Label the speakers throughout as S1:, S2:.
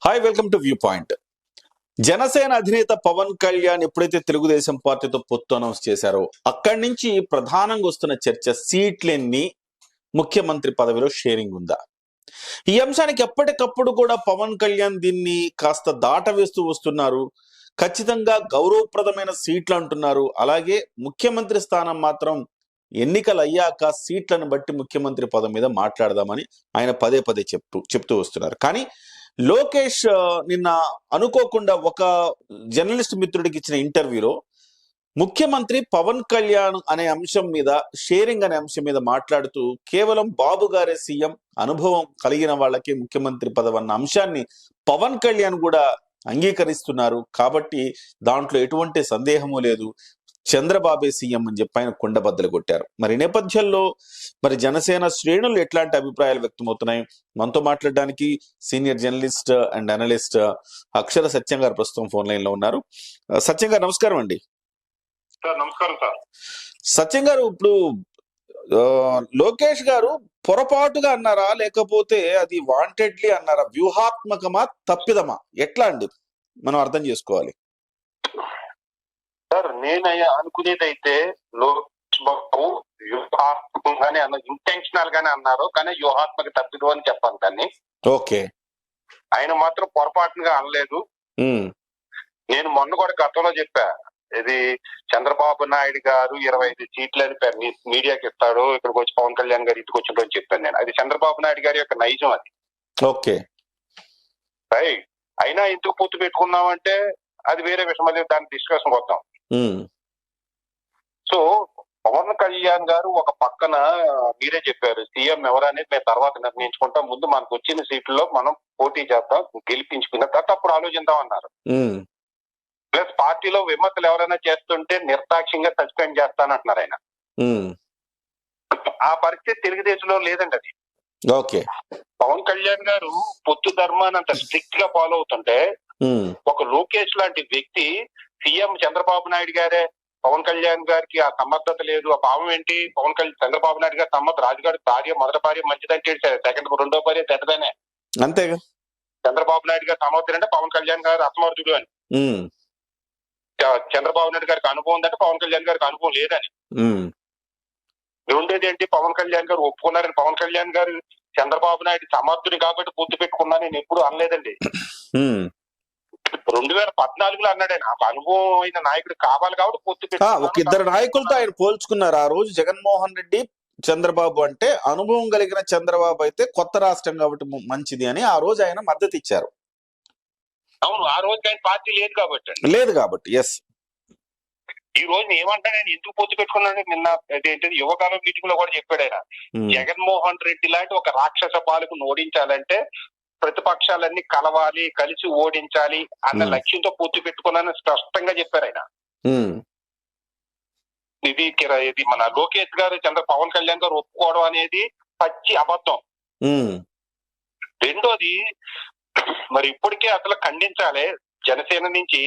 S1: Hi, welcome to view point. Janasena అధినేత పవన్ కళ్యాణ్ ఎప్పుడైతే తెలుగుదేశం పార్టీతో పొత్తు అనౌన్స్ చేశారో అక్కడి నుంచి ప్రధానంగా వస్తున్న చర్చ సీట్లెన్ని, ముఖ్యమంత్రి పదవిలో షేరింగ్ ఉందా? ఈ అంశానికి ఎప్పటికప్పుడు కూడా పవన్ కళ్యాణ్ దీన్ని కాస్త దాటవేస్తూ వస్తున్నారు. ఖచ్చితంగా గౌరవప్రదమైన సీట్లు అంటున్నారు. అలాగే ముఖ్యమంత్రి స్థానం మాత్రం ఎన్నికలు అయ్యాక సీట్లను బట్టి ముఖ్యమంత్రి పదం మీద మాట్లాడదామని ఆయన పదే పదే చెప్తూ వస్తున్నారు. కానీ లోకేష్ నిన్న అనుకోకుండా ఒక జర్నలిస్ట్ మిత్రుడికి ఇచ్చిన ఇంటర్వ్యూలో ముఖ్యమంత్రి పవన్ కళ్యాణ్ అనే అంశం మీద, షేరింగ్ అనే అంశం మీద మాట్లాడుతూ కేవలం బాబు గారే సీఎం, అనుభవం కలిగిన వాళ్ళకి ముఖ్యమంత్రి పదవి అన్న అంశాన్ని పవన్ కళ్యాణ్ కూడా అంగీకరిస్తున్నారు. కాబట్టి దాంట్లో ఎటువంటి సందేహము లేదు, చంద్రబాబే సీఎం అని చెప్పి ఆయన కుండబద్దలు కొట్టారు. మరి నేపథ్యంలో జనసేన శ్రేణులు ఎట్లాంటి అభిప్రాయాలు వ్యక్తమవుతున్నాయి? మనతో మాట్లాడడానికి సీనియర్ జర్నలిస్ట్ అండ్ అనలిస్ట్ అక్షర సత్యం గారు ప్రస్తుతం ఫోన్ లైన్ లో ఉన్నారు. సత్యం గారు నమస్కారం అండి.
S2: నమస్కారం సార్.
S1: సత్యం గారు, ఇప్పుడు లోకేష్ గారు పొరపాటుగా అన్నారా, లేకపోతే అది వాంటెడ్లీ అన్నారా? వ్యూహాత్మకమా, తప్పిదమా? ఎట్లా అండి మనం అర్థం చేసుకోవాలి?
S2: సార్, నేను అనుకునేది అయితే లోకేష్ బాబు వ్యూహాత్మకంగానే ఇంటెన్షనల్ గానే అన్నారు, కానీ వ్యూహాత్మక తప్పిదు అని చెప్పాను. కానీ
S1: ఓకే,
S2: ఆయన మాత్రం పొరపాటుగా అనలేదు. నేను మొన్న కూడా గతంలో చెప్పా, ఇది చంద్రబాబు నాయుడు గారు 25 సీట్లు అని మీడియాకి ఇస్తాడు, ఇక్కడికి వచ్చి పవన్ కళ్యాణ్ గారు ఇంటికి వచ్చిందని చెప్పాను నేను. అది చంద్రబాబు నాయుడు గారి యొక్క నైజం అది.
S1: Okay
S2: right. అయినా ఎందుకు పొత్తు పెట్టుకున్నామంటే అది వేరే విషయం, అది దాని డిస్కషన్ వద్దాం. సో పవన్ కళ్యాణ్ గారు ఒక పక్కన మీరే చెప్పారు, సీఎం ఎవరనేది మేము తర్వాత నిర్ణయించుకుంటాం, ముందు మనకు వచ్చిన సీట్లలో మనం పోటీ చేద్దాం, గెలిపించుకున్న తర్వాత అప్పుడు ఆలోచిద్దాం అన్నారు. ప్లస్ పార్టీలో విమర్శలు ఎవరైనా చేస్తుంటే నిర్దాక్ష్యంగా సస్పెండ్ చేస్తానంటున్నారు ఆయన. ఆ పరిస్థితి తెలుగుదేశంలో లేదండి. అది
S1: ఓకే.
S2: పవన్ కళ్యాణ్ గారు పొత్తు ధర్మాన్ని అంత స్ట్రిక్ట్ గా ఫాలో అవుతుంటే ఒక లోకేష్ లాంటి వ్యక్తి సీఎం చంద్రబాబు నాయుడు గారే, పవన్ కళ్యాణ్ గారికి ఆ సమర్థత లేదు, ఆ భావం ఏంటి? పవన్ కళ్యాణ్ చంద్రబాబు నాయుడు గారి సమర్థ, రాజుగారి భార్య మొదటి భార్య మంచిదంటే సెకండ్ రెండో భార్య చెడ్డదనే,
S1: అంతేగా.
S2: చంద్రబాబు నాయుడు గారు సమర్థుడంటే పవన్ కళ్యాణ్ గారు అసమర్థుడు అని, చంద్రబాబు నాయుడు గారికి అనుభవం ఉందంటే పవన్ కళ్యాణ్ గారికి అనుభవం లేదని. రెండోది ఏంటి? పవన్ కళ్యాణ్ గారు ఒప్పుకున్నారని, పవన్ కళ్యాణ్ గారు చంద్రబాబు నాయుడు సమర్థుడు కాబట్టి పొత్తు పెట్టుకున్నా నేను ఎప్పుడు అనలేదండి. 2014లో అన్నాడు ఆయన, అనుభవం అయిన నాయకుడు కావాలి కాబట్టి పొత్తు పెట్టుకున్నా.
S1: ఒక ఇద్దరు నాయకులతో ఆయన పోల్చుకున్నారు ఆ రోజు. జగన్మోహన్ రెడ్డి, చంద్రబాబు అంటే అనుభవం కలిగిన చంద్రబాబు అయితే కొత్త రాష్ట్రం కాబట్టి మంచిది అని ఆ రోజు ఆయన మద్దతు ఇచ్చారు.
S2: అవును, ఆ రోజు ఆయన పార్టీ లేదు కాబట్టి.
S1: ఎస్.
S2: ఈ రోజు ఏమంటాడు ఆయన, ఎందుకు పొత్తు పెట్టుకున్నాడు? నిన్న ఏంటంటే యువకాలం మీటింగ్ లో కూడా చెప్పాడు ఆయన, జగన్మోహన్ రెడ్డి లాంటి ఒక రాక్షస పాలకును ఓడించాలంటే ప్రతిపక్షాలన్నీ కలవాలి, కలిసి ఓడించాలి అన్న లక్ష్యంతో పొత్తు పెట్టుకున్నానని స్పష్టంగా చెప్పారు ఆయన. ఇది మన లోకేష్ గారు పవన్ కళ్యాణ్ గారు ఒప్పుకోవడం అనేది పచ్చి అబద్ధం. రెండోది, మరి ఇప్పటికే అసలు ఖండించాలి, జనసేన నుంచి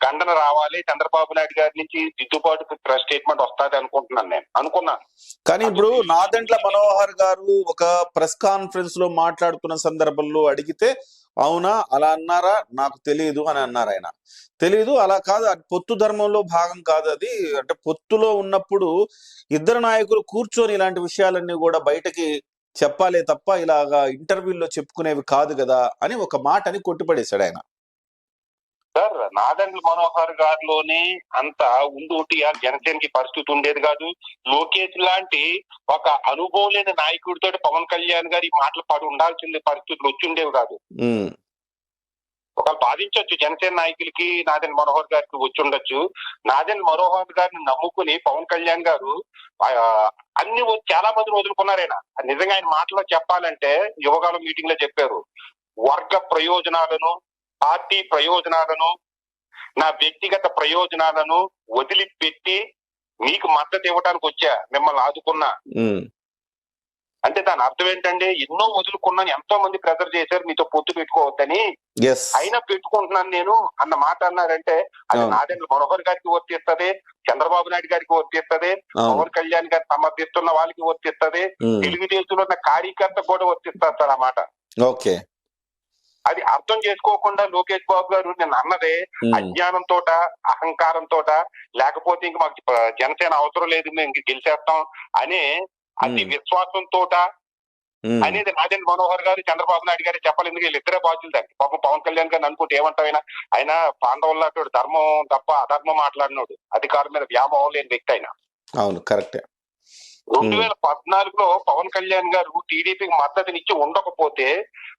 S2: ఖండన రావాలి, చంద్రబాబు నాయుడు గారి నుంచి దిద్దుబాటు ప్రెస్ స్టేట్మెంట్ వస్తుంది అనుకుంటున్నాను, నేను అనుకున్నాను.
S1: కానీ ఇప్పుడు నాదెండ్ల మనోహర్ గారు ఒక ప్రెస్ కాన్ఫరెన్స్ లో మాట్లాడుతున్న సందర్భంలో అడిగితే, అవునా అలా అన్నారా, నాకు తెలియదు అని అన్నారు ఆయన. తెలీదు, అలా కాదు, పొత్తు ధర్మంలో భాగం కాదు అది, అంటే పొత్తులో ఉన్నప్పుడు ఇద్దరు నాయకులు కూర్చొని ఇలాంటి విషయాలన్నీ కూడా బయటకి చెప్పాలే తప్ప ఇలాగా ఇంటర్వ్యూల్లో చెప్పుకునేవి కాదు కదా అని ఒక మాట అని కొట్టిపడేశాడు ఆయన.
S2: సార్, నాదెండ్ల మనోహర్ గారిలోనే అంత ఉండి జనసేనకి పరిస్థితి ఉండేది కాదు. లోకేష్ లాంటి ఒక అనుభవం లేని నాయకుడితో పవన్ కళ్యాణ్ గారి మాటలు పడి ఉండాల్సిన పరిస్థితులు వచ్చి ఉండేవి కాదు. ఒకవేళ బాధించవచ్చు జనసేన నాయకులకి, నాదెండ్ల మనోహర్ గారికి వచ్చి ఉండొచ్చు. నాదెండ్ల మనోహర్ గారిని నమ్ముకుని పవన్ కళ్యాణ్ గారు అన్ని చాలా మందిని వదులుకున్నారైనా. నిజంగా ఆయన మాటలో చెప్పాలంటే యువకాలం మీటింగ్ లో చెప్పారు, వర్గ ప్రయోజనాలను, పార్టీ ప్రయోజనాలను, నా వ్యక్తిగత ప్రయోజనాలను వదిలిపెట్టి మీకు మద్దతు ఇవ్వడానికి వచ్చా, మిమ్మల్ని ఆదుకున్నా అంటే దాని అర్థం ఏంటంటే ఎన్నో వదులుకున్నాను, ఎంతో మంది ప్రెజర్ చేశారు మీతో పొత్తు పెట్టుకోవద్దని, అయినా పెట్టుకుంటున్నాను నేను అన్న మాట అన్నారంటే అది నాదెండ్ల మనోహర్ గారికి వర్తిస్తుంది, చంద్రబాబు నాయుడు గారికి వర్తిస్తుంది, పవన్ కళ్యాణ్ గారి సమర్థిస్తున్న వాళ్ళకి వర్తిస్తుంది, తెలుగుదేశంలో ఉన్న కార్యకర్త కూడా వర్తిస్తారు సార్ ఆ మాట.
S1: ఓకే.
S2: అది అర్థం చేసుకోకుండా లోకేష్ బాబు గారు నేను అన్నదే అజ్ఞానంతో, అహంకారంతో, లేకపోతే ఇంక మాకు జనసేన అవసరం లేదు మేము ఇంక గెలిచేస్తాం అనే అతి విశ్వాసంతో అనేది నాదెండ్ల మనోహర్ గారు, చంద్రబాబు నాయుడు గారు చెప్పాలి. ఎందుకు వీళ్ళిద్దరే బాధ్యులు దానికి. పాపం పవన్ కళ్యాణ్ గారిని అనుకుంటే ఏమంటావు, ఆయన పాండవుల్లాంటి ధర్మం తప్ప అధర్మం మాట్లాడినాడు, అధికారం మీద వ్యామోహం లేని వ్యక్తి ఆయన.
S1: అవును, కరెక్టే.
S2: 2014లో పవన్ కళ్యాణ్ గారు టీడీపీకి మద్దతునిచ్చి ఉండకపోతే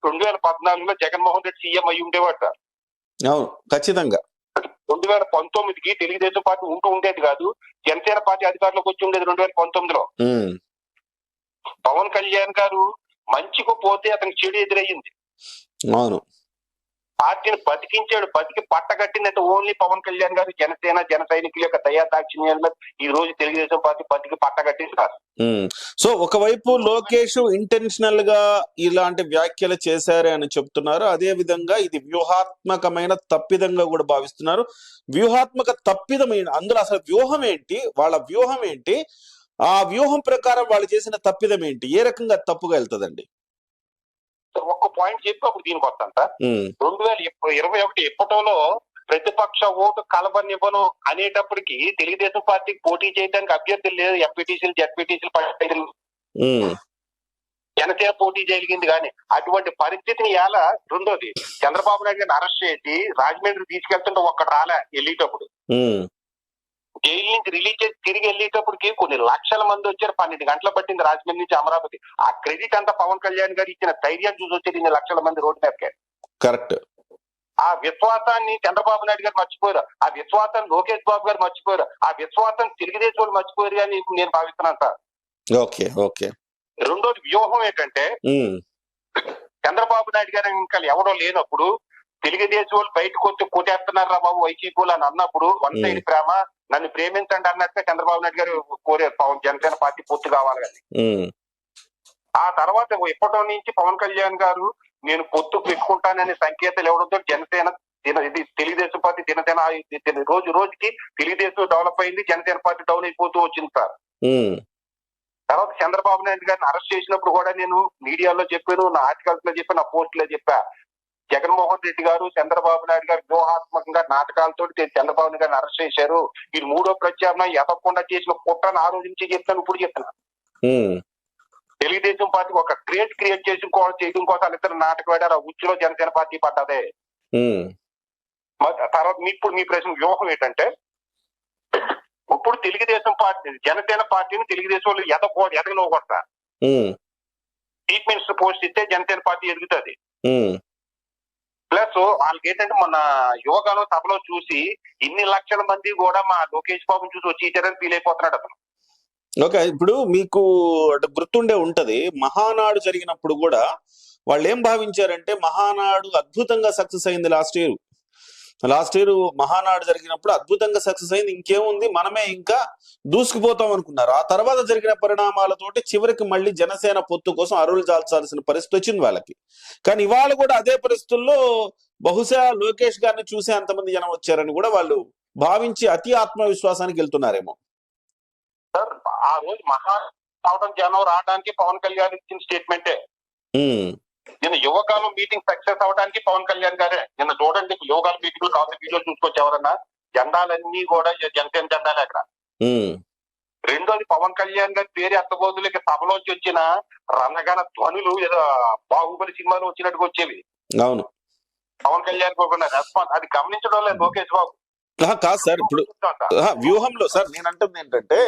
S2: 2014లో జగన్మోహన్ రెడ్డి సీఎం అయి ఉండేవాడు.
S1: అవును, ఖచ్చితంగా.
S2: 2019కి తెలుగుదేశం పార్టీ ఉండేది కాదు, జనసేన పార్టీ అధికారంలోకి వచ్చి ఉండేది 2019లో. పవన్ కళ్యాణ్ గారు మంచికి పోతే అతనికి చెడు ఎదురయ్యింది.
S1: అవును,
S2: పార్టీని బతికించాడు, బతికి పట్టగట్టిందంటే ఓన్లీ పవన్ కళ్యాణ్ గారు, జనసేన జన సైనికుల యొక్క దయాదాక్షిణ్యాల ఈ రోజు తెలుగుదేశం పార్టీ బతికి పట్టగట్టింది కాదు.
S1: సో ఒకవైపు లోకేష్ ఇంటెన్షనల్ గా ఇలాంటి వ్యాఖ్యలు చేశారు అని చెప్తున్నారు, అదే విధంగా ఇది వ్యూహాత్మకమైన తప్పిదంగా కూడా భావిస్తున్నారు. వ్యూహాత్మక తప్పిదమైన అందులో అసలు వ్యూహం ఏంటి, వాళ్ళ వ్యూహం ఏంటి, ఆ వ్యూహం ప్రకారం వాళ్ళు చేసిన తప్పిదం ఏంటి, ఏ రకంగా తప్పుగా వెళ్తుందండి?
S2: ఒక్క పాయింట్ చెప్పి అప్పుడు దీనికి వస్తాను సార్. 2021 ఎప్పటోలో ప్రతిపక్ష ఓటు కలబనివ్వను అనేటప్పటికి తెలుగుదేశం పార్టీకి పోటీ చేయడానికి అభ్యర్థులు లేదు. ఎంపీటీసీలు, జడ్పీటీసీలు, జనసేన పోటీ చేయగలిగింది. కానీ అటువంటి పరిస్థితిని ఎలా రెండోది చంద్రబాబు నాయుడు గారిని అరెస్ట్ చేసి రాజమండ్రి తీసుకెళ్తుంటే ఒక్కడు రాలే. వెళ్ళేటప్పుడు జైలు నుంచి రిలీజ్ చేసి తిరిగి వెళ్ళేటప్పటికి కొన్ని లక్షల మంది వచ్చారు. 12 గంటలు పట్టింది రాజమండ్రి నుంచి అమరావతి. ఆ క్రెడిట్ అంతా పవన్ కళ్యాణ్ గారు ఇచ్చిన ధైర్యం చూసి వచ్చేది 2 లక్షల మంది రోడ్డు మీదకే.
S1: కరెక్ట్.
S2: ఆ విశ్వాసాన్ని చంద్రబాబు నాయుడు గారు మర్చిపోయారు, ఆ విశ్వాసాన్ని లోకేష్ బాబు గారు మర్చిపోయారు, ఆ విశ్వాసాన్ని తెలుగుదేశం వాళ్ళు మర్చిపోయారు అని నేను భావిస్తున్నాను సార్.
S1: Okay, okay.
S2: రెండోది వ్యూహం ఏంటంటే చంద్రబాబు నాయుడు గారు ఇంకా ఎవడో లేనప్పుడు తెలుగుదేశం వాళ్ళు బయటకు వచ్చి కొట్టేస్తున్నారా బాబు వైసీపీ అని అన్నప్పుడు వన్ సైడ్ ప్రేమ, నన్ను ప్రేమించండి అన్నట్టుగా చంద్రబాబు నాయుడు గారు కోరారు పవన్ జనసేన పార్టీ పూర్తి కావాలి కానీ. ఆ తర్వాత ఇప్పటి నుంచి పవన్ కళ్యాణ్ గారు నేను పొత్తు పెట్టుకుంటాననే సంకేతాలు ఇవ్వడంతో జనసేన ఇది తెలుగుదేశం పార్టీ జనసేన రోజు రోజుకి తెలుగుదేశం డెవలప్ అయింది, జనసేన పార్టీ డౌన్ అయిపోతూ వచ్చింది సార్. తర్వాత చంద్రబాబు నాయుడు గారిని అరెస్ట్ చేసినప్పుడు కూడా నేను మీడియాలో చెప్పాను, నా ఆర్టికల్స్ లో చెప్పాను, నా పోస్ట్ లో చెప్పా. జగన్మోహన్ రెడ్డి గారు, చంద్రబాబు నాయుడు గారు వ్యూహాత్మకంగా నాటకాలతో చంద్రబాబు నాయుడు గారిని అరెస్ట్ చేశారు. ఇది 3వ ప్రత్యామ్నాయం ఎదగకుండా చేసిన కుట్రను ఆ రోజు నుంచి చెప్తాను, ఇప్పుడు చెప్తున్నా. తెలుగుదేశం పార్టీ ఒక క్రియేట్ చేసి చేయడం కోసం వాళ్ళిద్దరు నాటకం వేడారు. ఆ ఉచ్చులో జనసేన పార్టీ పడ్డదే. తర్వాత ఇప్పుడు మీ ప్రశ్న వ్యూహం ఏంటంటే, ఇప్పుడు తెలుగుదేశం పార్టీ జనసేన పార్టీని తెలుగుదేశం వాళ్ళు ఎదగనోకొడతా. చీఫ్ మినిస్టర్ పోస్ట్ ఇస్తే జనసేన పార్టీ ఎదుగుతుంది. ప్లస్ వాళ్ళకి ఏంటంటే మొన్న యోగాలో సభలో చూసి ఇన్ని లక్షల మంది కూడా మా లోకేష్ బాబుని చూసి వచ్చి ఇచ్చారని ఫీల్ అయిపోతున్నాడు అతను.
S1: ఓకే, ఇప్పుడు మీకు గుర్తుండే ఉంటది, మహానాడు జరిగినప్పుడు కూడా వాళ్ళు ఏం భావించారంటే మహానాడు అద్భుతంగా సక్సెస్ అయింది. లాస్ట్ ఇయర్ మహానాడు జరిగినప్పుడు అద్భుతంగా సక్సెస్ అయింది, ఇంకేముంది మనమే ఇంకా దూసుకుపోతాం అనుకున్నారు. ఆ తర్వాత జరిగిన పరిణామాలతోటి చివరికి మళ్ళీ జనసేన పొత్తు కోసం అరువులు చాల్చాల్సిన పరిస్థితి వచ్చింది వాళ్ళకి. కానీ ఇవాళ కూడా అదే పరిస్థితుల్లో బహుశా లోకేష్ గారిని చూసే అంతమంది జనం వచ్చారని కూడా వాళ్ళు భావించి అతి ఆత్మవిశ్వాసానికి వెళ్తున్నారేమో.
S2: సార్ ఆ రోజు మహా అవడం జనం రావడానికి పవన్ కళ్యాణ్ ఇచ్చిన స్టేట్మెంటే. నిన్న యువకాలం మీటింగ్ సక్సెస్ అవడానికి పవన్ కళ్యాణ్ గారే. నిన్న చూడండి యువకాలం మీటింగ్ కావాలి వీడియోలు చూసుకొచ్చి ఎవరన్నా జెండాలన్నీ కూడా జనసేన జెండాలే అక్కడ. రెండోది పవన్ కళ్యాణ్ గారి పేరు ఎత్తబోదులకి సభలోంచి వచ్చిన రణగణ ధ్వనులు ఏదో బాహుబలి సినిమాలో వచ్చినట్టుగా వచ్చేవి.
S1: అవును,
S2: పవన్ కళ్యాణ్ రెస్పాన్స్ అది గమనించడం లేదు లోకేష్ బాబు.
S1: కాదు సార్, ఇప్పుడు వ్యూహంలో సార్ నేను అంటుంది ఏంటంటే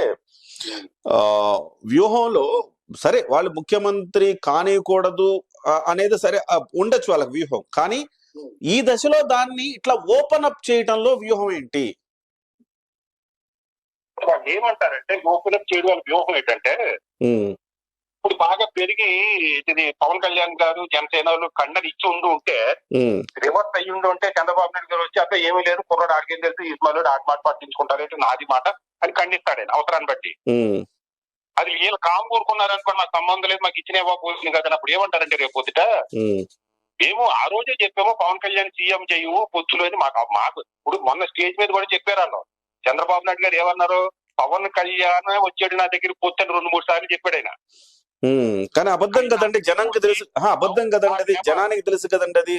S1: వ్యూహంలో సరే వాళ్ళు ముఖ్యమంత్రి కానికూడదు అనేది సరే ఉండొచ్చు వాళ్ళకి వ్యూహం, కానీ ఈ దశలో దాన్ని ఇట్లా ఓపెన్ అప్ చేయడంలో వ్యూహం ఏంటి?
S2: వాళ్ళు ఏమంటారంటే ఓపెన్ అప్ చేయడం వాళ్ళ వ్యూహం ఏంటంటే, ఇప్పుడు బాగా పెరిగి ఇది పవన్ కళ్యాణ్ గారు జనసేన కండని ఇచ్చి ఉంటే రివర్స్ అయ్యి ఉంటే చంద్రబాబు నాయుడు గారు వచ్చి అబ్బాయి ఏమీ లేదు కుర్రాడు ఆడికేం తెలుసు ఇస్మాలో ఆడి మాట పట్టించుకుంటారంటే నాది మాట అని ఖండిస్తాడు ఆయన అవసరాన్ని బట్టి. అది వీళ్ళు కామ్ కోరుకున్నారనుకోండి, నాకు సంబంధం లేదు మాకు ఇచ్చినేవా పోతుంది కదా అప్పుడు ఏమంటారంటే రేపు పొద్దుట మేము ఆ రోజే చెప్పాము పవన్ కళ్యాణ్ సీఎం చేయవు పొత్తులు అని మాకు ఇప్పుడు మొన్న స్టేజ్ మీద కూడా చెప్పారు అన్న చంద్రబాబు నాయుడు గారు ఏమన్నారు, పవన్ కళ్యాణ్ వచ్చాడు నా దగ్గర పొత్తు అని 2-3 సార్లు చెప్పాడు ఆయన.
S1: కానీ అబద్ధం కదండి, జనానికి తెలుసు. అబద్ధం కదండి అది, జనానికి తెలుసు కదండి అది.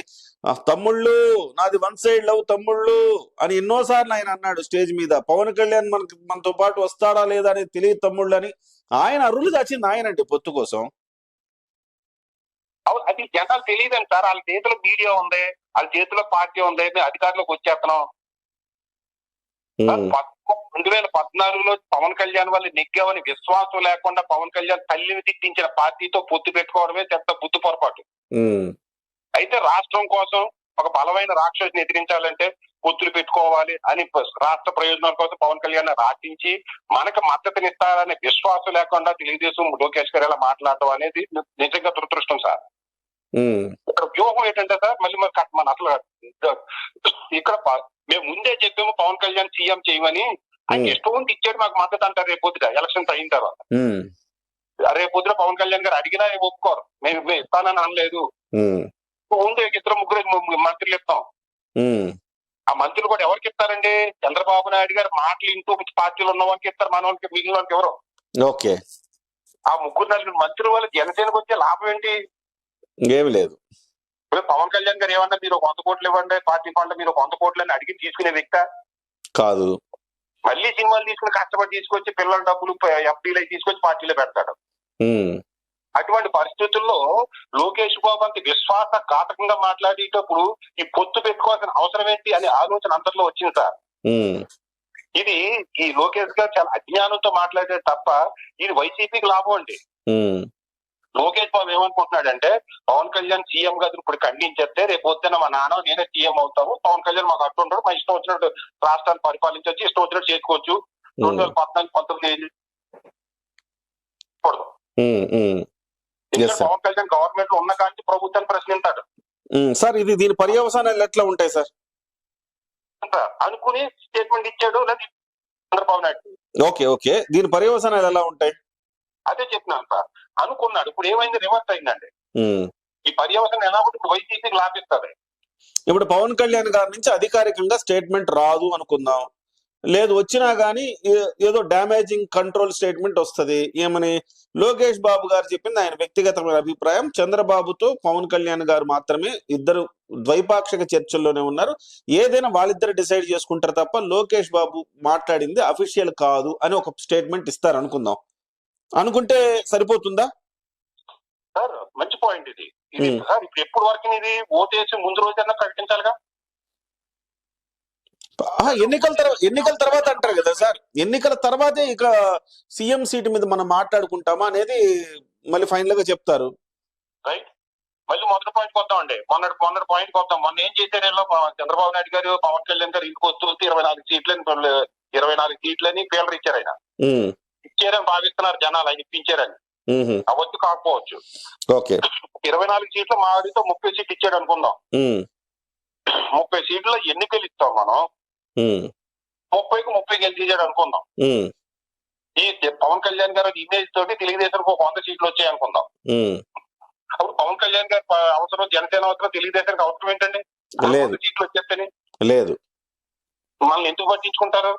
S1: తమ్ముళ్ళు నాది వన్ సైడ్ లవ్ తమ్ముళ్ళు అని ఎన్నోసార్లు ఆయన అన్నాడు స్టేజ్ మీద. పవన్ కళ్యాణ్ మనతో పాటు వస్తాడా లేదా అనేది తెలియదు తమ్ముళ్ళు అని ఆయన అరులు దాచింది ఆయనండి పొత్తు కోసం.
S2: అది జనాలు తెలియదండి సార్. వాళ్ళ చేతిలో మీడియా ఉంది, వాళ్ళ చేతిలో పార్టీ ఉంది, మేము అధికారంలోకి వచ్చేస్తున్నాం. 2014లో పవన్ కళ్యాణ్ వాళ్ళు నెగ్గామని విశ్వాసం లేకుండా పవన్ కళ్యాణ్ తల్లిని తిట్టించిన పార్టీతో పొత్తు పెట్టుకోవడమే పెద్ద బుద్ధి పొరపాటు. అయితే రాష్ట్రం కోసం ఒక బలమైన రాక్షసుని ఎదిరించాలంటే పొత్తులు పెట్టుకోవాలి అని రాష్ట్ర ప్రయోజనాల కోసం పవన్ కళ్యాణ్ రాసించి మనకు మద్దతునిస్తారనే విశ్వాసం లేకుండా తెలుగుదేశం లోకేష్ గారు ఇలా మాట్లాడటం అనేది నిజంగా దురదృష్టం సార్. ఇక్కడ వ్యూహం ఏంటంటే సార్, మళ్ళీ మన అసలు ఇక్కడ మేము ముందే చెప్పాము పవన్ కళ్యాణ్ సీఎం చేయమని. ఆయన ఇష్టం ఇచ్చాడు మాకు మద్దతు అంటారు. రేపు పొద్దున ఎలక్షన్స్ అయిన తర్వాత రేపు పొద్దున పవన్ కళ్యాణ్ గారు అడిగినా ఒప్పుకోరు. మేము ఇస్తానని అనలేదు. ముందు 2-3 మంత్రులు ఇస్తాం. ఆ మంత్రులు కూడా ఎవరికి ఇస్తారండి? చంద్రబాబు నాయుడు గారు మాటలు ఇంటూ పార్టీలు ఉన్న వాళ్ళకి ఇస్తారు, మన వాళ్ళకి మిగిలిన వాళ్ళకి ఎవరు?
S1: ఓకే.
S2: ఆ 3-4 మంత్రుల వల్ల జనసేనకు వచ్చే లాభం ఏంటి?
S1: ఏమి లేదు.
S2: పవన్ కళ్యాణ్ గారు ఏమన్నా మీరు 100 కోట్లు ఇవ్వండి పార్టీ ఫండ్, మీరు 100 కోట్లు అని అడిగి తీసుకునే వ్యక్తి
S1: కాదు.
S2: మళ్ళీ సినిమాలు తీసుకుని కష్టపడి తీసుకొచ్చి పిల్లల డబ్బులు ఎఫ్డీలు తీసుకొచ్చి పార్టీలో పెడతాడు. అటువంటి పరిస్థితుల్లో లోకేష్ బాబు అంత విశ్వాసఘాతకంగా మాట్లాడేటప్పుడు ఈ పొత్తు పెట్టుకోవాల్సిన అవసరం ఏంటి అనే ఆలోచన అందరిలో వచ్చింది సార్. ఇది ఈ లోకేష్ గారు చాలా అజ్ఞానంతో మాట్లాడేది తప్ప ఇది వైసీపీకి లాభం అండి. లోకేష్ బాబు ఏమనుకుంటున్నాడంటే పవన్ కళ్యాణ్ సీఎం గారు ఇప్పుడు ఖండించేస్తే రేపు వద్దున మా నాన్న నేనే సీఎం అవుతాము, పవన్ కళ్యాణ్ మాకు అట్టుంటాడు, మా ఇష్టం వచ్చినట్టు రాష్ట్రాన్ని పరిపాలించవచ్చు, ఇష్టం వచ్చినట్టు చేసుకోవచ్చు. 2014-19 పవన్ కళ్యాణ్ గవర్నమెంట్ లో ఉన్న కానీ ప్రభుత్వాన్ని ప్రశ్నించాడు.
S1: సార్ ఇది దీని పర్యవసానాలు ఎట్లా ఉంటాయి సార్
S2: అనుకుని స్టేట్మెంట్ ఇచ్చాడు చంద్రబాబు నాయుడు.
S1: ఓకే దీని పర్యవసానాలు ఎలా ఉంటాయి?
S2: అదే చెప్పినాను సార్. అనుకున్నాడు, ఇప్పుడు ఏమైంది? రివర్స్ అయిందండి. ఈ పర్యవసనం ఎలా ఉంటుంది? ఇప్పుడు వైసీపీకి లాభిస్తుంది.
S1: ఇప్పుడు పవన్ కళ్యాణ్ గారి నుంచి అధికారికంగా స్టేట్మెంట్ రాదు అనుకుందాం, లేదు వచ్చినా గానీ ఏదో డ్యామేజింగ్ కంట్రోల్ స్టేట్మెంట్ వస్తుంది. ఏమని? లోకేష్ బాబు గారు చెప్పింది ఆయన వ్యక్తిగతమైన అభిప్రాయం, చంద్రబాబుతో పవన్ కళ్యాణ్ గారు మాత్రమే ఇద్దరు ద్వైపాక్షిక చర్చల్లోనే ఉన్నారు, ఏదైనా వాళ్ళిద్దరు డిసైడ్ చేసుకుంటారు తప్ప లోకేష్ బాబు మాట్లాడింది అఫీషియల్ కాదు అని ఒక స్టేట్మెంట్ ఇస్తారు అనుకుందాం. అనుకుంటే సరిపోతుందా
S2: సార్? మంచి పాయింట్ ఇది. సార్ ఇప్పుడు ఎప్పుడు వరకు ఇది ఓటేసి ముందు రోజైనా ప్రకటించాలిగా.
S1: ఎన్నికల తర్వాత అంటారు కదా సార్, ఎన్నికల తర్వాతే ఇక సీఎం సీట్ మీద మనం మాట్లాడుకుంటామా అనేది మళ్ళీ ఫైనల్ గా చెప్తారు.
S2: రైట్. మళ్ళీ మొదటి పాయింట్ వద్దామండి. మొన్నటి పాయింట్ వద్దాం. మొన్న ఏం చేశారు? చంద్రబాబు నాయుడు గారు పవన్ కళ్యాణ్ గారు ఇంటికి వస్తూ 24 సీట్లని పేర్లు ఇచ్చారు. ఆయన ఇచ్చారని భావిస్తున్నారు జనాలు, ఆయన ఇప్పించారని. అవచ్చు కాకపోవచ్చు. 24 సీట్లు మా ఆడితో 30 సీట్లు ఇచ్చాడు అనుకుందాం. 30 సీట్ల ఎన్నికలు ఇస్తాం మనం. 30కి గెలిచాడు అనుకుందాం. ఈ పవన్ కళ్యాణ్ గారు ఇమేజ్ తోటి తెలుగుదేశానికి 100 సీట్లు వచ్చాయి అనుకుందాం. అప్పుడు పవన్ కళ్యాణ్ గారు అవసరం, జనసేన అవసరం, తెలుగుదేశానికి అవసరం ఏంటండి? 100 సీట్లు వచ్చేస్తేనే
S1: లేదు.
S2: మనల్ని ఎందుకు పట్టించుకుంటారు?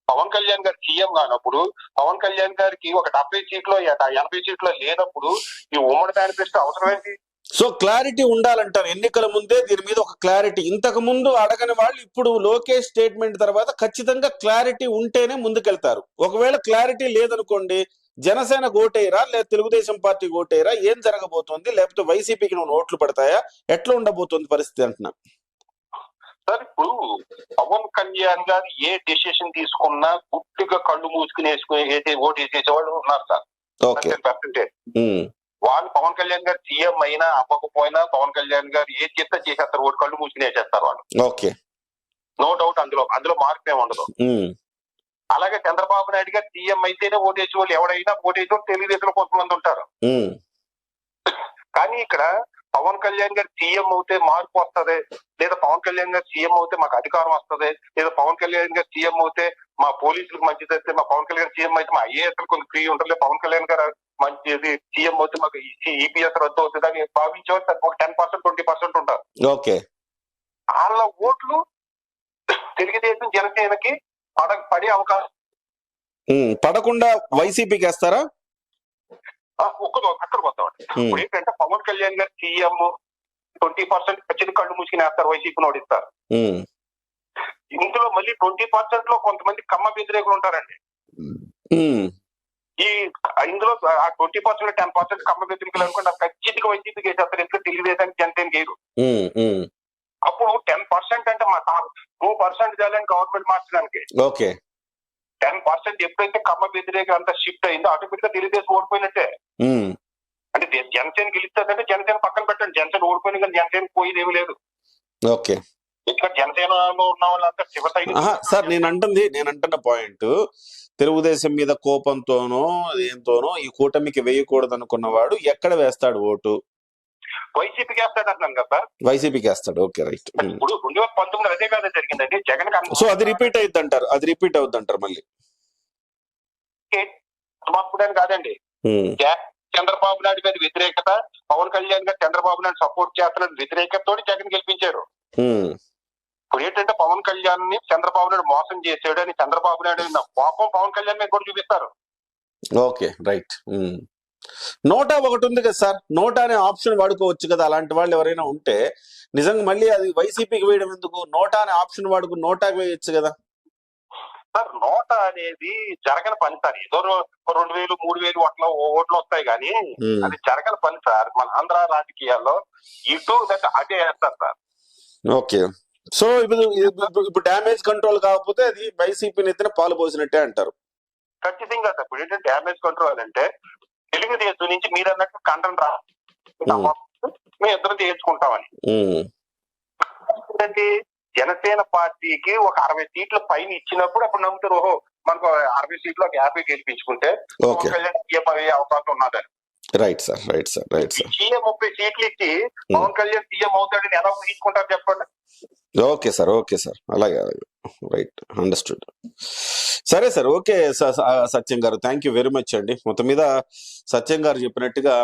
S2: పవన్ కళ్యాణ్ గారు సీఎం కానప్పుడు, పవన్ కళ్యాణ్ గారికి ఒక 70 సీట్లో 80 సీట్లో లేనప్పుడు ఈ ఉమ్మడి మేనిఫెస్టో అవసరం ఏంటి?
S1: సో క్లారిటీ ఉండాలంటారు ఎన్నికల ముందే దీని మీద ఒక క్లారిటీ. ఇంతకు ముందు అడగని వాళ్ళు ఇప్పుడు లోకేష్ స్టేట్మెంట్ తర్వాత ఖచ్చితంగా క్లారిటీ ఉంటేనే ముందుకెళ్తారు. ఒకవేళ క్లారిటీ లేదనుకోండి, జనసేన ఓటేయరా లేదా తెలుగుదేశం పార్టీ ఓటేయరా, ఏం జరగబోతోంది? లేకపోతే వైసీపీకి ఓట్లు పడతాయా? ఎట్లా ఉండబోతోంది పరిస్థితి అంటున్నా
S2: సార్. ఇప్పుడు పవన్ కళ్యాణ్ గారు ఏ డెసిషన్ తీసుకున్నా గుట్టుగా కళ్ళు మూసుకుని ఓటు వేసేసేవాళ్ళు ఉన్నారు సార్. వాళ్ళు పవన్ కళ్యాణ్ గారు సీఎం అయినా అవ్వకపోయినా పవన్ కళ్యాణ్ గారు ఏ చెత్త చేసేస్తారు, ఓటు కళ్ళు మూసుకుని వేసేస్తారు వాళ్ళు. నో డౌట్, అందులో మార్పు ఏమి ఉండదు. అలాగే చంద్రబాబు నాయుడు గారు సీఎం అయితేనే ఓటేసే వాళ్ళు, ఎవడైనా ఓటేసే వాళ్ళు తెలుగుదేశంలో కొంతమంది ఉంటారు. కానీ ఇక్కడ పవన్ కళ్యాణ్ గారు సీఎం అవుతే మార్పు వస్తుంది, లేదా పవన్ కళ్యాణ్ గారు సీఎం అవుతే మాకు అధికారం వస్తుంది, లేదా పవన్ కళ్యాణ్ గారు సీఎం అవుతే మా పోలీసులకు మంచిది అయితే, మా పవన్ కళ్యాణ్ సీఎం అయితే మా ఐఏఎస్ కొంచెం ఫ్రీ ఉంటుంది, పవన్ కళ్యాణ్ గారు మంచిది సీఎం అవుతే మాకు ఈపీఎస్ రద్దు అవుతుంది అని భావించేవారు ఒక 10%, 20% ఉంటారు. వాళ్ళ ఓట్లు తెలుగుదేశం జనసేనకి పడే అవకాశం
S1: పడకుండా వైసీపీకి వేస్తారా?
S2: అక్కడికి వస్తామండి.
S1: ఉమ్,
S2: ఇప్పుడు ఏంటంటే పవన్ కళ్యాణ్ గారు సీఎం 20% ఖచ్చితంగా కళ్ళు మూసుకుని వేస్తారు, వైసీపీ ఓడిస్తారు.
S1: ఉమ్,
S2: ఇందులో మళ్ళీ 20% లో కొంతమంది కమ్మ వ్యతిరేకులు ఉంటారండి.
S1: ఉమ్,
S2: ఈ ఇందులో ఆ 20% 10% కమ్మ వ్యతిరేకులు అనుకుంటే ఖచ్చితంగా వైసీపీకి వేసేస్తారు. ఎందుకంటే తెలుగుదేశానికి జనసేన చేయరు.
S1: ఉమ్, ఉమ్.
S2: అప్పుడు 10% అంటే మా 2% చాలని గవర్నమెంట్ మార్చడానికి.
S1: ఓకే.
S2: 10% ఎప్పుడైతే కమ్మ వ్యతిరేక అంతా షిఫ్ట్ అయిందో ఆటోమేటిక్ గా తెలుగుదేశం ఓడిపోయినట్టే.
S1: ఉమ్,
S2: అంటే జనసేన గెలుస్తుందంటే జనసేన పక్కన పెట్టండి, జనసేన ఓడిపోయిన కానీ జనసేన పోయేది ఏమీ లేదు.
S1: ఓకే.
S2: ఇక్కడ జనసేనలో ఉన్న వాళ్ళంతా శివ
S1: సార్ నేను అంటున్న పాయింట్, తెలుగుదేశం మీద కోపంతోనో దేంతోనో ఈ కూటమికి వేయకూడదు అనుకున్నవాడు ఎక్కడ వేస్తాడు ఓటు?
S2: వైసీపీకి వేస్తాడు అంటున్నాను కదా.
S1: వైసీపీకి వేస్తాడు. Okay, right.
S2: ఇప్పుడు 2019 అదే కాదు జరిగిందండి. జగన్
S1: సో అది రిపీట్ అవుద్ది అంటారు మళ్ళీ.
S2: మార్పుడని కాదండి, చంద్రబాబు నాయుడు మీద వ్యతిరేకత, పవన్ కళ్యాణ్ గారు చంద్రబాబు నాయుడు సపోర్ట్ చేస్తున్న వ్యతిరేకతతో జగన్ గెలిపించారు. ఇప్పుడు ఏంటంటే పవన్ కళ్యాణ్ ని చంద్రబాబు నాయుడు మోసం చేసాడు అని చంద్రబాబు నాయుడు కోపం పవన్ కళ్యాణ్ మీద కూడా చూపిస్తారు.
S1: Okay, right. నోటా ఒకటి ఉంది కదా సార్, నోటా అనే ఆప్షన్ వాడుకోవచ్చు కదా. అలాంటి వాళ్ళు ఎవరైనా ఉంటే నిజంగా మళ్ళీ అది వైసీపీకి వేయడం ఎందుకు? నోటా అనే ఆప్షన్ నోటాకి వేయచ్చు కదా
S2: సార్. నోటా అనేది జరగని పని సార్. ఏదో 2000 3000 ఓట్లు వస్తాయి కానీ అది జరగని పని సార్. మన ఆంధ్ర రాజకీయాల్లో ఇటు అటే వేస్తారు సార్.
S1: ఓకే. సో ఇప్పుడు డ్యామేజ్ కంట్రోల్ కాకపోతే అది వైసీపీ నెత్తిన పాలు పోసినట్టే అంటారు.
S2: ఖచ్చితంగా సార్. ఇప్పుడు ఏంటంటే డ్యామేజ్ కంట్రోల్ అంటే తెలుగుదేశం నుంచి మీరు అన్నట్టు కంటెం రా మేము ఇద్దరు చేర్చుకుంటామని. ఏంటంటే జనసేన పార్టీకి ఒక 60 సీట్ల పైన ఇచ్చినప్పుడు అప్పుడు నమ్ముతారు, ఓహో మనకు 60 సీట్లు ఒక 50 గెలిపించుకుంటే సీఎం అయ్యే అవకాశం ఉన్నదని.
S1: Right sir.
S2: సీఎం 30 సీట్లు ఇచ్చి పవన్ కళ్యాణ్ సీఎం అవుతాడని ఎలా ఊహించుకుంటారు చెప్పండి?
S1: ఓకే సార్, అలాగే. Right, understood. సరే sir, okay Satyam garu, thank you very much అండి. మొత్తం మీద సత్యం గారు చెప్పినట్టుగా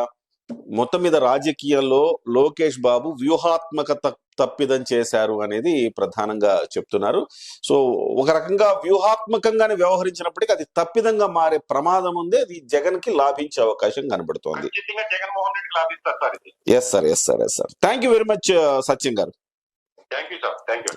S1: మొత్తం మీద రాజకీయాల్లో లోకేష్ బాబు వ్యూహాత్మక తప్పిదం చేశారు అనేది ప్రధానంగా చెప్తున్నారు. సో ఒక రకంగా వ్యూహాత్మకంగానే వ్యవహరించినప్పటికీ అది తప్పిదంగా మారే ప్రమాదం ఉంది. అది జగన్ కి లాభించే అవకాశం కనబడుతోంది.
S2: జగన్మోహన్ రెడ్డి లాభిస్తారు sir.
S1: Yes sir. Thank you very much Satyam garu.
S2: Thank you sir. Thank you.